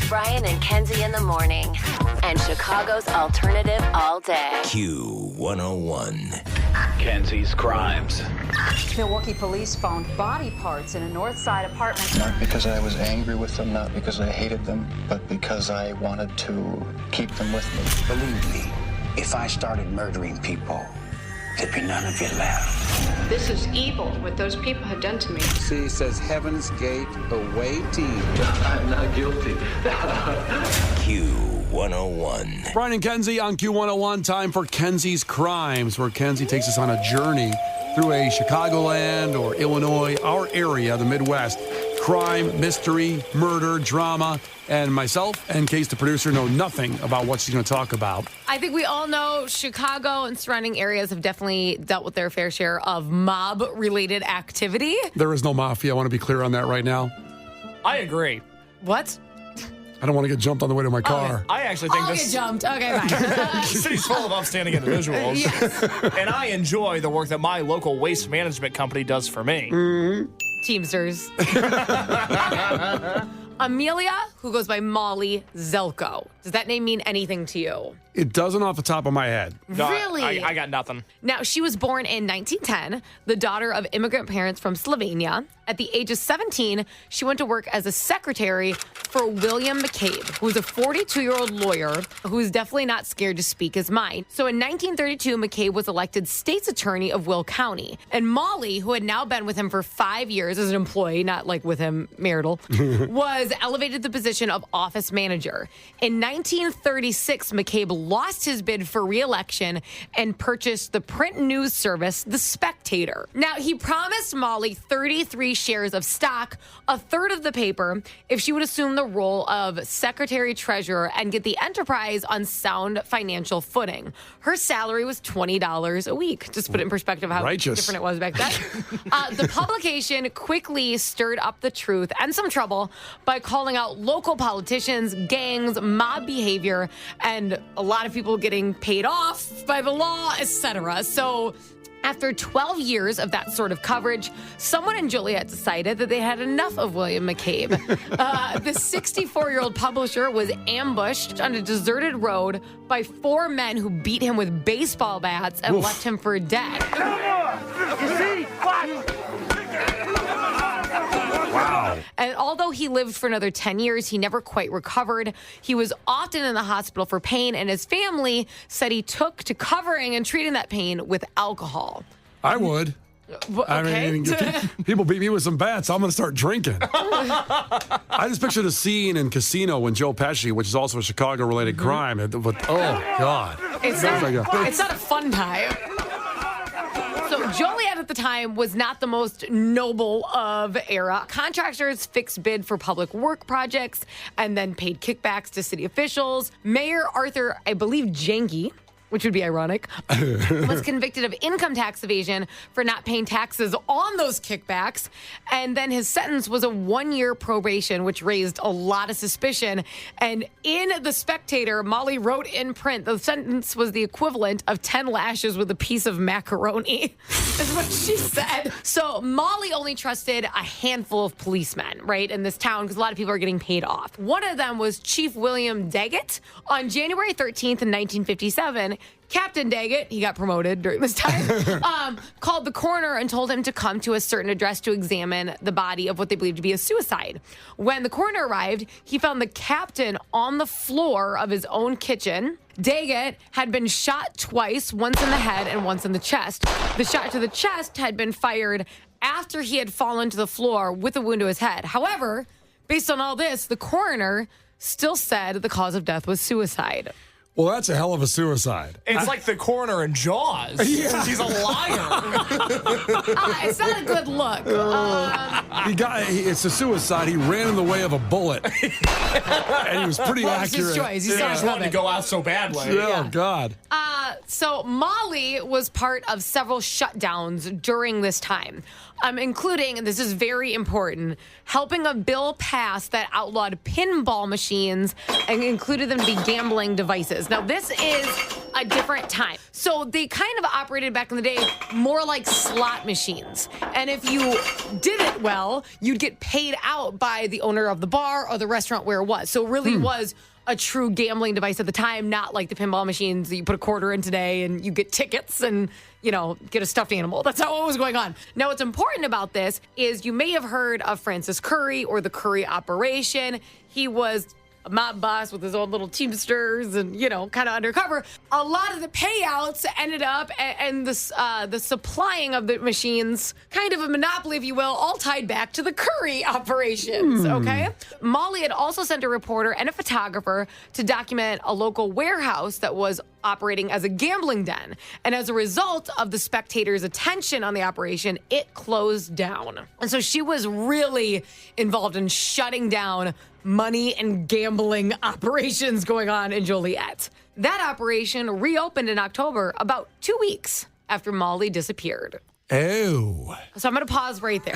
Brian and Kenzie in the morning. And Chicago's alternative all day. Q101. Kenzie's Krimes. Milwaukee police found body parts in a North Side apartment. Not because I was angry with them, not because I hated them, but because I wanted to keep them with me. Believe me, if I started murdering people, there'd be none of you left. This is evil, what those people have done to me. She says Heaven's Gate awaiting. I'm not guilty. Q101. Brian and Kenzie on Q101. Time for Kenzie's Krimes, where Kenzie takes us on a journey through a Chicagoland or Illinois, our area, the Midwest. Crime, mystery, murder, drama, and myself and Case, the producer, know nothing about what she's going to talk about. I think we all know Chicago and surrounding areas have definitely dealt with their fair share of mob-related activity. There is no mafia. I want to be clear on that right now. I agree. What? I don't want to get jumped on the way to my car. I actually think I'll this get jumped. Okay, fine. the city's full of upstanding individuals. Yes. And I enjoy the work that my local waste management company does for me. Mm-hmm. Teamsters. Amelia, who goes by Molly Zelko. Does that name mean anything to you? It doesn't off the top of my head. No, Really? I got nothing. Now, she was born in 1910, the daughter of immigrant parents from Slovenia. At the age of 17, she went to work as a secretary for William McCabe, who was a 42-year-old lawyer who's definitely not scared to speak his mind. So in 1932, McCabe was elected state's attorney of Will County. And Molly, who had now been with him for 5 years as an employee, not like with him marital, was elevated to the position of office manager. In 1936, McCabe lost his bid for re-election and purchased the print news service, The Spectator. Now, he promised Molly 33 shares of stock, a third of the paper, if she would assume the role of secretary-treasurer and get the enterprise on sound financial footing. Her salary was $20 a week. Just put it in perspective how different it was back then. The publication quickly stirred up the truth and some trouble by calling out local politicians, gangs, mob behavior, and a lot of people getting paid off by the law, etc. So after 12 years of that sort of coverage, someone in Joliet decided that they had enough of William McCabe. The 64-year-old publisher was ambushed on a deserted road by 4 men who beat him with baseball bats and left him for dead. You see? What? Wow. And although he lived for another 10 years, he never quite recovered. He was often in the hospital for pain, and his family said he took to covering and treating that pain with alcohol. I would. Okay. I mean, people beat me with some bats. I'm going to start drinking. I just pictured a scene in Casino when Joe Pesci, which is also a Chicago-related crime, but oh, God. It's not a fun time. So Joliet at the time was not the most noble of era. Contractors fixed bid for public work projects and then paid kickbacks to city officials. Mayor Arthur, I believe, Janke, which would be ironic, was convicted of income tax evasion for not paying taxes on those kickbacks. And then his sentence was a 1-year probation, which raised a lot of suspicion. And in The Spectator, Molly wrote in print, the sentence was the equivalent of 10 lashes with a piece of macaroni. That's what she said. So Molly only trusted a handful of policemen, right, in this town, because a lot of people are getting paid off. One of them was Chief William Daggett. On January 13th in 1957, Captain Daggett, he got promoted during this time, called the coroner and told him to come to a certain address to examine the body of what they believed to be a suicide. When the coroner arrived, he found the captain on the floor of his own kitchen. Daggett had been shot twice, once in the head and once in the chest. The shot to the chest had been fired after he had fallen to the floor with a wound to his head. However, based on all this, the coroner still said the cause of death was suicide. Well, that's a hell of a suicide. It's like the coroner in Jaws. Yeah. He's a liar. It's not a good look. It's a suicide. He ran in the way of a bullet. And he was pretty accurate. His choice. He He just wanted to go out so badly. Oh, God. So Molly was part of several shutdowns during this time, including, and this is very important, helping a bill pass that outlawed pinball machines and included them to be gambling devices. Now, this is a different time. So they kind of operated back in the day more like slot machines. And if you did it well, you'd get paid out by the owner of the bar or the restaurant where it was. So it really was a true gambling device at the time, not like the pinball machines that you put a quarter in today and you get tickets and, get a stuffed animal. That's how it was going on. Now, what's important about this is you may have heard of Francis Curry or the Curry operation. He was a mob boss with his own little Teamsters and, kind of undercover. A lot of the payouts ended up and the supplying of the machines, kind of a monopoly, if you will, all tied back to the Curry operations, okay? Molly had also sent a reporter and a photographer to document a local warehouse that was operating as a gambling den. And as a result of the spectators' attention on the operation, it closed down. And so she was really involved in shutting down money and gambling operations going on in Joliet. That operation reopened in October, about 2 weeks after Molly disappeared. Oh. So I'm going to pause right there.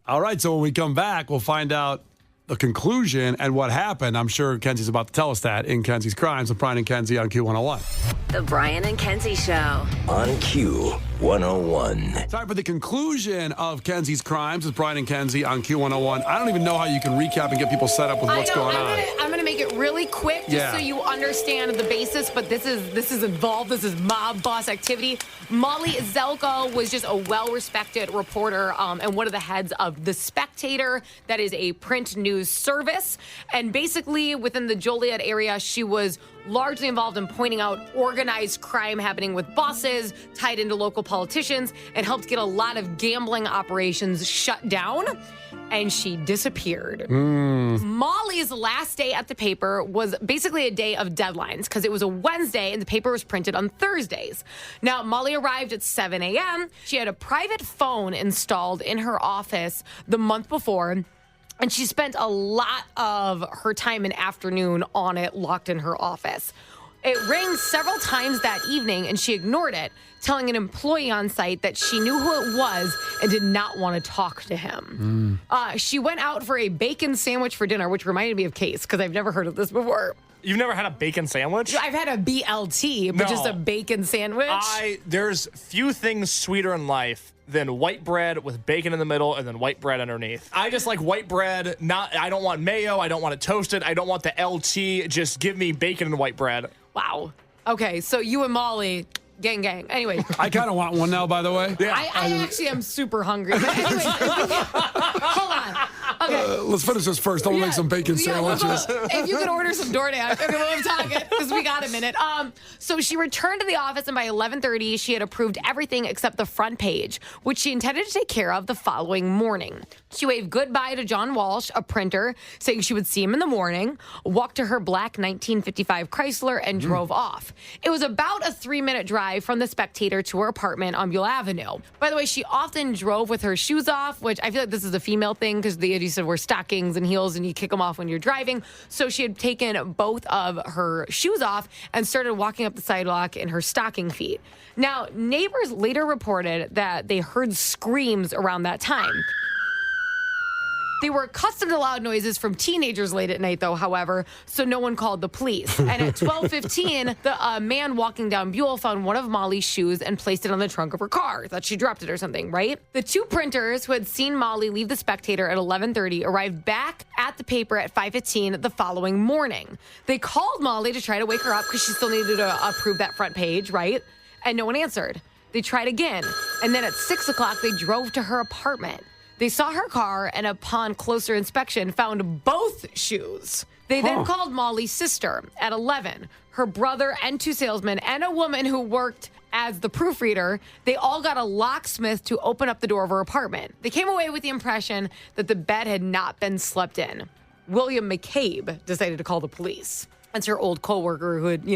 All right, so when we come back, we'll find out the conclusion and what happened. I'm sure Kenzie's about to tell us that in Kenzie's Crimes with Brian and Kenzie on Q101. The Brian and Kenzie Show. On Q101. Time for the conclusion of Kenzie's Crimes with Brian and Kenzie on Q101. I don't even know how you can recap and get people set up with what's going on. I'm going to make it really quick just so you understand the basis, but this is involved. This is mob boss activity. Molly Zelko was just a well-respected reporter and one of the heads of The Spectator. That is a print news service. And basically within the Joliet area, she was largely involved in pointing out organized crime happening with bosses tied into local politicians and helped get a lot of gambling operations shut down. And she disappeared. Molly's last day at the paper was basically a day of deadlines because it was a Wednesday and the paper was printed on Thursdays. Now, Molly arrived at 7 a.m. She had a private phone installed in her office the month before. And she spent a lot of her time and afternoon on it, locked in her office. It rang several times that evening, and she ignored it, telling an employee on site that she knew who it was and did not want to talk to him. She went out for a bacon sandwich for dinner, which reminded me of Case, because I've never heard of this before. You've never had a bacon sandwich? I've had a BLT, but just a bacon sandwich. There's few things sweeter in life than white bread with bacon in the middle and then white bread underneath. I just like white bread. I don't want mayo. I don't want it toasted. I don't want the LT. Just give me bacon and white bread. Wow. Okay, so you and Molly, gang. Anyway. I kind of want one now, by the way. Yeah. I actually am super hungry. But anyway, hold on. Okay. Let's finish this first. Then we'll make some bacon sandwiches. If you could order some DoorDash, I mean, we'll talk it because we got a minute. So she returned to the office, and by 11:30, she had approved everything except the front page, which she intended to take care of the following morning. She waved goodbye to John Walsh, a printer, saying she would see him in the morning, walked to her black 1955 Chrysler, and drove off. It was about a 3-minute drive from the Spectator to her apartment on Buell Avenue. By the way, she often drove with her shoes off, which I feel like this is a female thing because the idea said wear stockings and heels and you kick them off when you're driving. So she had taken both of her shoes off and started walking up the sidewalk in her stocking feet. Now, neighbors later reported that they heard screams around that time. They were accustomed to loud noises from teenagers late at night, though, however, so no one called the police. And at 12:15, the man walking down Buell found one of Molly's shoes and placed it on the trunk of her car. Thought she dropped it or something, right? The two printers who had seen Molly leave the Spectator at 11:30 arrived back at the paper at 5:15 the following morning. They called Molly to try to wake her up because she still needed to approve that front page, right? And no one answered. They tried again. And then at 6 o'clock, they drove to her apartment. They saw her car and upon closer inspection found both shoes. They then called Molly's sister at 11, her brother and two salesmen, and a woman who worked as the proofreader. They all got a locksmith to open up the door of her apartment. They came away with the impression that the bed had not been slept in. William McCabe decided to call the police. That's her old coworker who had,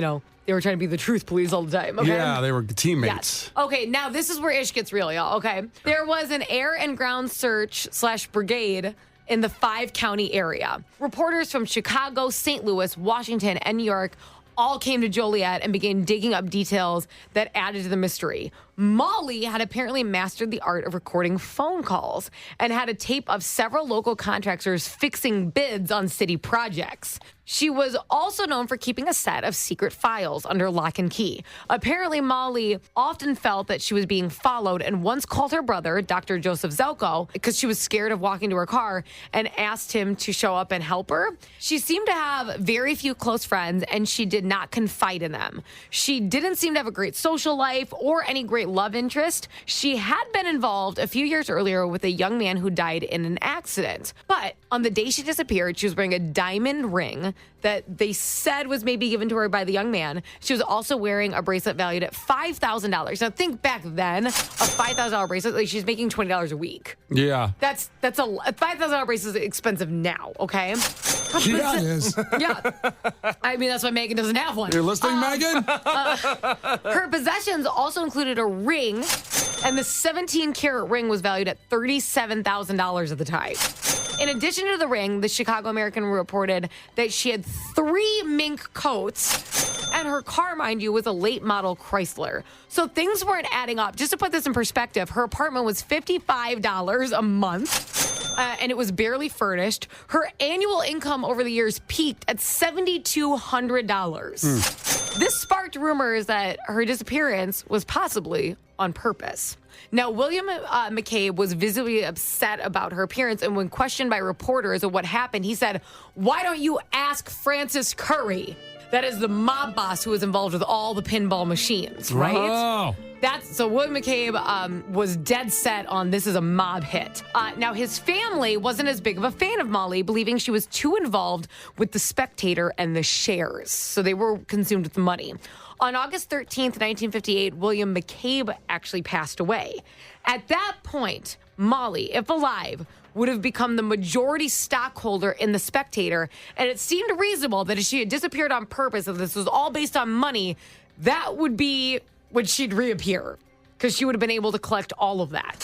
they were trying to be the truth police all the time. Okay? Yeah, they were teammates. Yes. Okay, now this is where ish gets real, y'all. Okay. There was an air and ground search / brigade in the 5-county area. Reporters from Chicago, St. Louis, Washington, and New York all came to Joliet and began digging up details that added to the mystery. Molly had apparently mastered the art of recording phone calls and had a tape of several local contractors fixing bids on city projects. She was also known for keeping a set of secret files under lock and key. Apparently, Molly often felt that she was being followed and once called her brother, Dr. Joseph Zelko, because she was scared of walking to her car and asked him to show up and help her. She seemed to have very few close friends and she did not confide in them. She didn't seem to have a great social life or any great love interest. She had been involved a few years earlier with a young man who died in an accident. But on the day she disappeared, she was wearing a diamond ring that they said was maybe given to her by the young man. She was also wearing a bracelet valued at $5,000. Now think back then, a $5,000 bracelet, like she's making $20 a week. Yeah. That's a $5,000 bracelet is expensive now, okay? Yeah, it is. Yeah. I mean, that's why Megan doesn't have one. You're listening, Megan? Her possessions also included a ring, and the 17-karat ring was valued at $37,000 at the time. In addition to the ring, the Chicago American reported that she had 3 mink coats, and her car, mind you, was a late model Chrysler. So things weren't adding up. Just to put this in perspective, her apartment was $55 a month, and it was barely furnished. Her annual income over the years peaked at $7,200. This sparked rumors that her disappearance was possibly on purpose. Now, William McCabe was visibly upset about her appearance, and when questioned by reporters of what happened, he said, "Why don't you ask Francis Curry?" That is the mob boss who was involved with all the pinball machines, right? Oh. So William McCabe was dead set on this as a mob hit. Now, his family wasn't as big of a fan of Molly, believing she was too involved with the Spectator and the shares. So they were consumed with the money. On August 13th, 1958, William McCabe actually passed away. At that point, Molly, if alive, would have become the majority stockholder in the Spectator, and it seemed reasonable that if she had disappeared on purpose and this was all based on money, that would be when she'd reappear, because she would have been able to collect all of that.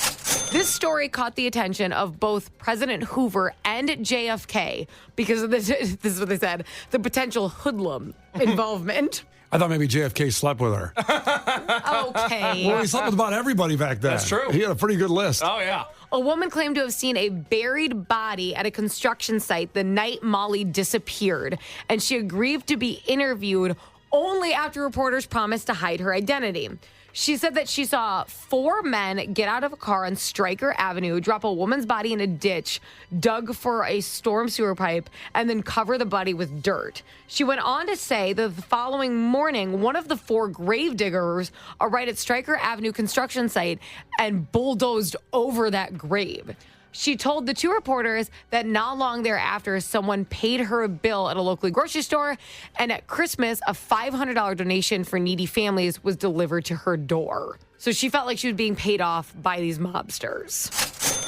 This story caught the attention of both President Hoover and JFK because of this is what they said, the potential hoodlum involvement. I thought maybe JFK slept with her. Okay. Well, he slept with about everybody back then. That's true. He had a pretty good list. Oh, yeah. A woman claimed to have seen a buried body at a construction site the night Molly disappeared, and she agreed to be interviewed only after reporters promised to hide her identity. She said that she saw 4 men get out of a car on Stryker Avenue, drop a woman's body in a ditch, dug for a storm sewer pipe, and then cover the body with dirt. She went on to say that the following morning, one of the 4 grave diggers arrived at Stryker Avenue construction site and bulldozed over that grave. She told the 2 reporters that not long thereafter, someone paid her a bill at a local grocery store, and at Christmas, a $500 donation for needy families was delivered to her door. So she felt like she was being paid off by these mobsters.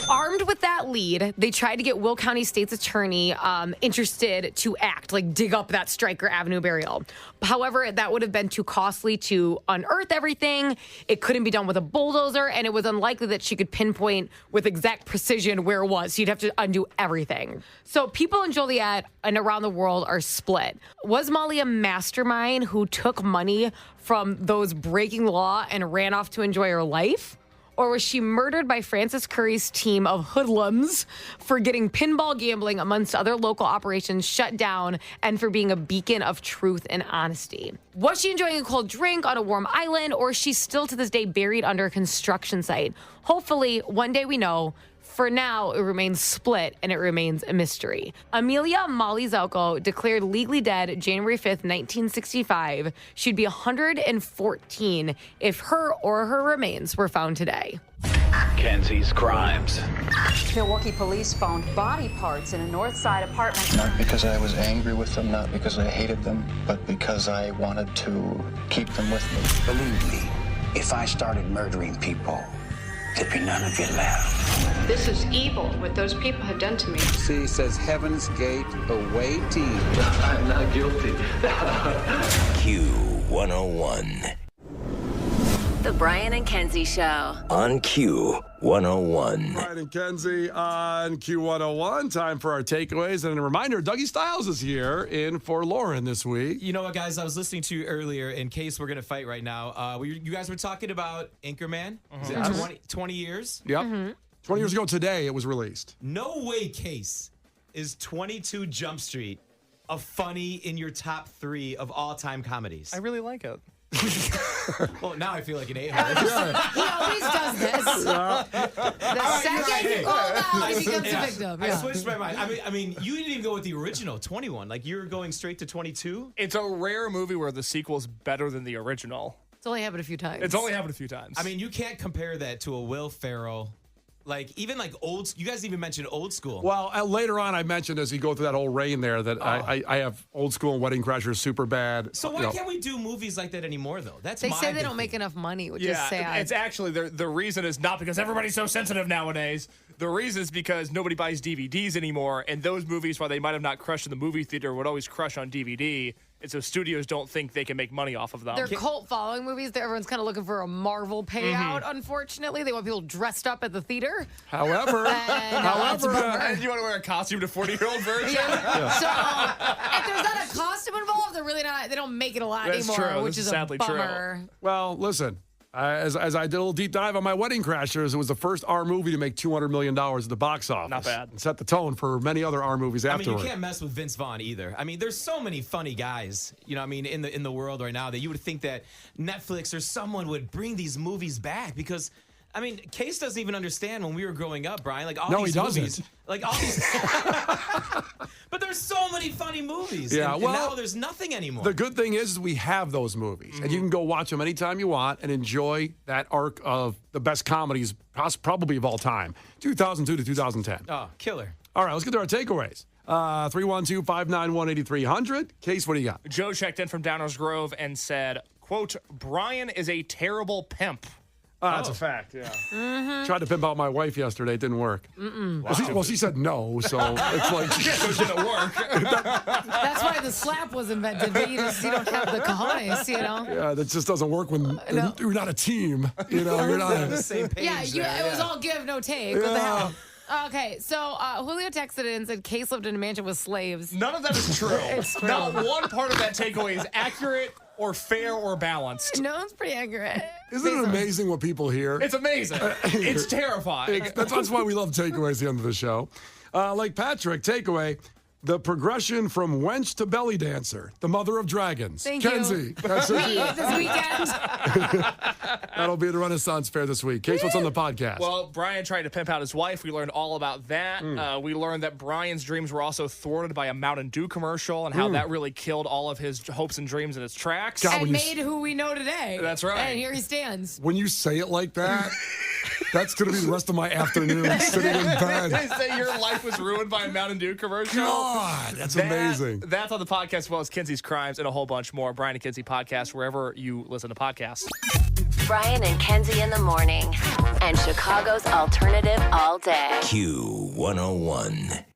Armed with that lead, they tried to get Will County State's attorney interested to act, like dig up that Stryker Avenue burial. However, that would have been too costly to unearth everything. It couldn't be done with a bulldozer, and it was unlikely that she could pinpoint with exact precision where it was. She'd have to undo everything. So people in Joliet and around the world are split. Was Molly a mastermind who took money from those breaking law and ran off to enjoy her life? Or was she murdered by Francis Curry's team of hoodlums for getting pinball gambling amongst other local operations shut down and for being a beacon of truth and honesty? Was she enjoying a cold drink on a warm island, or is she still to this day buried under a construction site? Hopefully, one day we know. For now, it remains split and it remains a mystery. Amelia Molly Zelko declared legally dead January 5th, 1965. She'd be 114 if her or her remains were found today. Kenzie's Krimes. Milwaukee police found body parts in a North Side apartment. Not because I was angry with them, not because I hated them, but because I wanted to keep them with me. Believe me, if I started murdering people, there'd be none of you left. This is evil, what those people have done to me. C says Heaven's Gate away team. I'm not guilty. Q101. The Brian and Kenzie Show. On Q101. Brian and Kenzie on Q101. Time for our takeaways. And a reminder, Dougie Styles is here in for Lauren this week. You know what, guys? I was listening to you earlier in case we're going to fight right now. You guys were talking about Anchorman. Is it 20 years? Yep. 20 years ago today, it was released. No way, Case, is 22 Jump Street a funny in your top 3 of all-time comedies? I really like it. Well, now I feel like an a-hole. He always does this. The second you call him out, he becomes a victim. I switched my mind. I mean, you didn't even go with the original 21. Like, you're going straight to 22? It's a rare movie where the sequel's better than the original. It's only happened a few times. It's only happened a few times. I mean, you can't compare that to a Will Ferrell. Like, even like old, you guys even mentioned Old School. Well, later on, I mentioned as you go through that whole reign there that I have Old School and Wedding Crashers super bad. So why can't we do movies like that anymore, though? They say they don't make enough money, which is sad. It's actually, the reason is not because everybody's so sensitive nowadays. The reason is because nobody buys DVDs anymore, and those movies, while they might have not crushed in the movie theater, would always crush on DVD. And so studios don't think they can make money off of them. They're cult following movies. Everyone's kind of looking for a Marvel payout, unfortunately. They want people dressed up at the theater. However, and you want to wear a costume to 40-year-old version? Yeah. So if there's not a costume involved, they're really not. They don't make it a lot That's anymore, true. which This is sadly a bummer. true. Well, listen. As I did a little deep dive on my Wedding Crashers, it was the first R movie to make $200 million at the box office. Not bad. And set the tone for many other R movies afterward. I mean, you can't mess with Vince Vaughn either. I mean, there's so many funny guys, you know, I mean, in the world right now that you would think that Netflix or someone would bring these movies back because, I mean, Case doesn't even understand when we were growing up, Brian. Like all these movies, like all these. But there's so many funny movies. Yeah, and now there's nothing anymore. The good thing is we have those movies, and you can go watch them anytime you want and enjoy that arc of the best comedies, probably of all time, 2002 to 2010. Oh, killer. All right, let's get to our takeaways. 312-591-8300. Case, what do you got? Joe checked in from Downers Grove and said, quote, Brian is a terrible pimp. That's a fact, yeah. Tried to pimp out my wife yesterday. It didn't work. Well, she said no, so it's like... So it didn't work. That's why the slap was invented, but you don't have the cojones, you know? Yeah, that just doesn't work when you're not a team. You know, you're not on the same page. Yeah, it was all give, no take. What the hell? Okay, so Julio texted in and said Case lived in a mansion with slaves. None of that is true. Not one part of that takeaway is accurate or fair or balanced. No, it's pretty accurate. Isn't it amazing what people hear? It's amazing. It's terrifying. That's why we love takeaways at the end of the show. Like Patrick, takeaway, the progression from wench to belly dancer, the mother of dragons. Thank Kenzie. you. That's This weekend. That'll be at the Renaissance Fair this week. Case, what's on the podcast? Well, Brian tried to pimp out his wife. We learned all about that. We learned that Brian's dreams were also thwarted by a Mountain Dew commercial and how that really killed all of his hopes and dreams in its tracks. God, And made who we know today. That's right. And here he stands. When you say it like that, that's going to be the rest of my afternoon sitting in bed. They say your life was ruined by a Mountain Dew commercial. God, that's amazing. That's on the podcast as well as Kenzie's Crimes and a whole bunch more. Brian and Kenzie podcast, wherever you listen to podcasts. Brian and Kenzie in the morning. And Chicago's alternative all day. Q101.